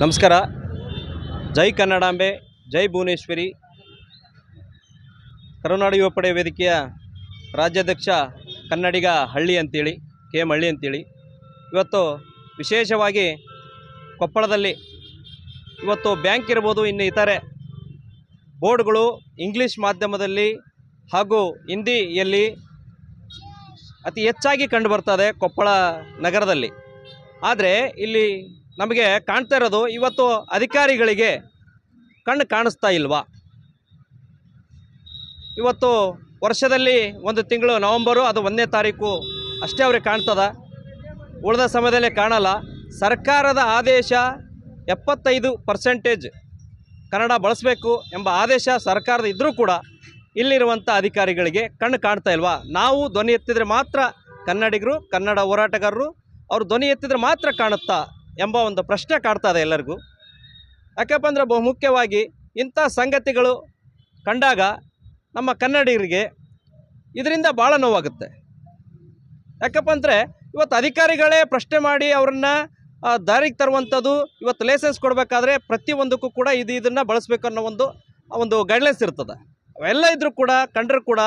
ನಮಸ್ಕಾರ. ಜೈ ಕನ್ನಡಾಂಬೆ, ಜೈ ಭುವನೇಶ್ವರಿ. ಕರುನಾಡು ಯುವ ಪಡೆ ವೇದಿಕೆಯ ರಾಜ್ಯಾಧ್ಯಕ್ಷ ಕನ್ನಡಿಗ ಹಳ್ಳಿ ಅಂತೇಳಿ, ಕೆ ಎಂ ಹಳ್ಳಿ ಅಂತೇಳಿ. ಇವತ್ತು ವಿಶೇಷವಾಗಿ ಕೊಪ್ಪಳದಲ್ಲಿ ಇವತ್ತು ಬ್ಯಾಂಕ್ ಇರ್ಬೋದು, ಇನ್ನು ಇತರೆ ಬೋರ್ಡ್ಗಳು ಇಂಗ್ಲೀಷ್ ಮಾಧ್ಯಮದಲ್ಲಿ ಹಾಗೂ ಹಿಂದಿಯಲ್ಲಿ ಅತಿ ಹೆಚ್ಚಾಗಿ ಕಂಡುಬರ್ತದೆ ಕೊಪ್ಪಳ ನಗರದಲ್ಲಿ. ಆದರೆ ಇಲ್ಲಿ ನಮಗೆ ಕಾಣ್ತಾ ಇರೋದು, ಇವತ್ತು ಅಧಿಕಾರಿಗಳಿಗೆ ಕಣ್ಣು ಕಾಣಿಸ್ತಾ ಇಲ್ವಾ? ಇವತ್ತು ವರ್ಷದಲ್ಲಿ ಒಂದು ತಿಂಗಳು ನವಂಬರು, ಅದು 1ನೇ ತಾರೀಕು ಅಷ್ಟೇ ಅವ್ರಿಗೆ ಕಾಣ್ತದ, ಉಳಿದ ಸಮಯದಲ್ಲಿ ಕಾಣಲ್ಲ. ಸರ್ಕಾರದ ಆದೇಶ 75% ಕನ್ನಡ ಬಳಸಬೇಕು ಎಂಬ ಆದೇಶ ಸರ್ಕಾರದ ಇದ್ದರೂ ಕೂಡ ಇಲ್ಲಿರುವಂಥ ಅಧಿಕಾರಿಗಳಿಗೆ ಕಣ್ಣು ಕಾಣ್ತಾ ಇಲ್ವಾ? ನಾವು ಧ್ವನಿ ಎತ್ತಿದರೆ ಮಾತ್ರ ಕನ್ನಡಿಗರು, ಕನ್ನಡ ಹೋರಾಟಗಾರರು ಅವರು ಧ್ವನಿ ಎತ್ತಿದರೆ ಮಾತ್ರ ಕಾಣುತ್ತಾ ಎಂಬ ಒಂದು ಪ್ರಶ್ನೆ ಕಾಡ್ತಾ ಇದೆ ಎಲ್ಲರಿಗೂ. ಯಾಕಪ್ಪ ಅಂದರೆ ಬಹುಮುಖ್ಯವಾಗಿ ಇಂಥ ಸಂಗತಿಗಳು ಕಂಡಾಗ ನಮ್ಮ ಕನ್ನಡಿಗರಿಗೆ ಇದರಿಂದ ಭಾಳ ನೋವಾಗುತ್ತೆ. ಯಾಕಪ್ಪ ಅಂದರೆ ಇವತ್ತು ಅಧಿಕಾರಿಗಳೇ ಪ್ರಶ್ನೆ ಮಾಡಿ ಅವರನ್ನು ದಾರಿಗೆ ತರುವಂಥದ್ದು. ಇವತ್ತು ಲೈಸೆನ್ಸ್ ಕೊಡಬೇಕಾದ್ರೆ ಪ್ರತಿಯೊಂದಕ್ಕೂ ಕೂಡ ಇದನ್ನು ಬಳಸಬೇಕು ಅನ್ನೋ ಒಂದು ಗೈಡ್ಲೈನ್ಸ್ ಇರ್ತದೆ. ಅವೆಲ್ಲ ಇದ್ದರೂ ಕೂಡ ಕಂಡರೂ ಕೂಡ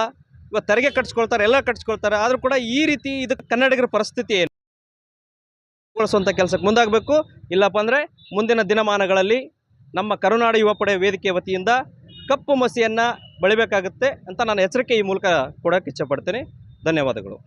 ಇವತ್ತು ತೆರಿಗೆ ಕಟ್ಸ್ಕೊಳ್ತಾರೆ, ಎಲ್ಲ ಕಟ್ಸ್ಕೊಳ್ತಾರೆ. ಆದರೂ ಕೂಡ ಈ ರೀತಿ ಇದಕ್ಕೆ ಕನ್ನಡಿಗರ ಪರಿಸ್ಥಿತಿ ಏನು? ಬಳಸುವಂಥ ಕೆಲಸಕ್ಕೆ ಮುಂದಾಗಬೇಕು. ಇಲ್ಲಪ್ಪ ಅಂದರೆ ಮುಂದಿನ ದಿನಮಾನಗಳಲ್ಲಿ ನಮ್ಮ ಕರುನಾಡು ಯುವ ಪಡೆ ವೇದಿಕೆ ವತಿಯಿಂದ ಕಪ್ಪು ಮಸಿಯನ್ನು ಬೆಳಿಬೇಕಾಗುತ್ತೆ ಅಂತ ನಾನು ಎಚ್ಚರಿಕೆ ಈ ಮೂಲಕ ಕೊಡೋಕ್ಕೆ ಇಚ್ಛಪಡ್ತೀನಿ. ಧನ್ಯವಾದಗಳು.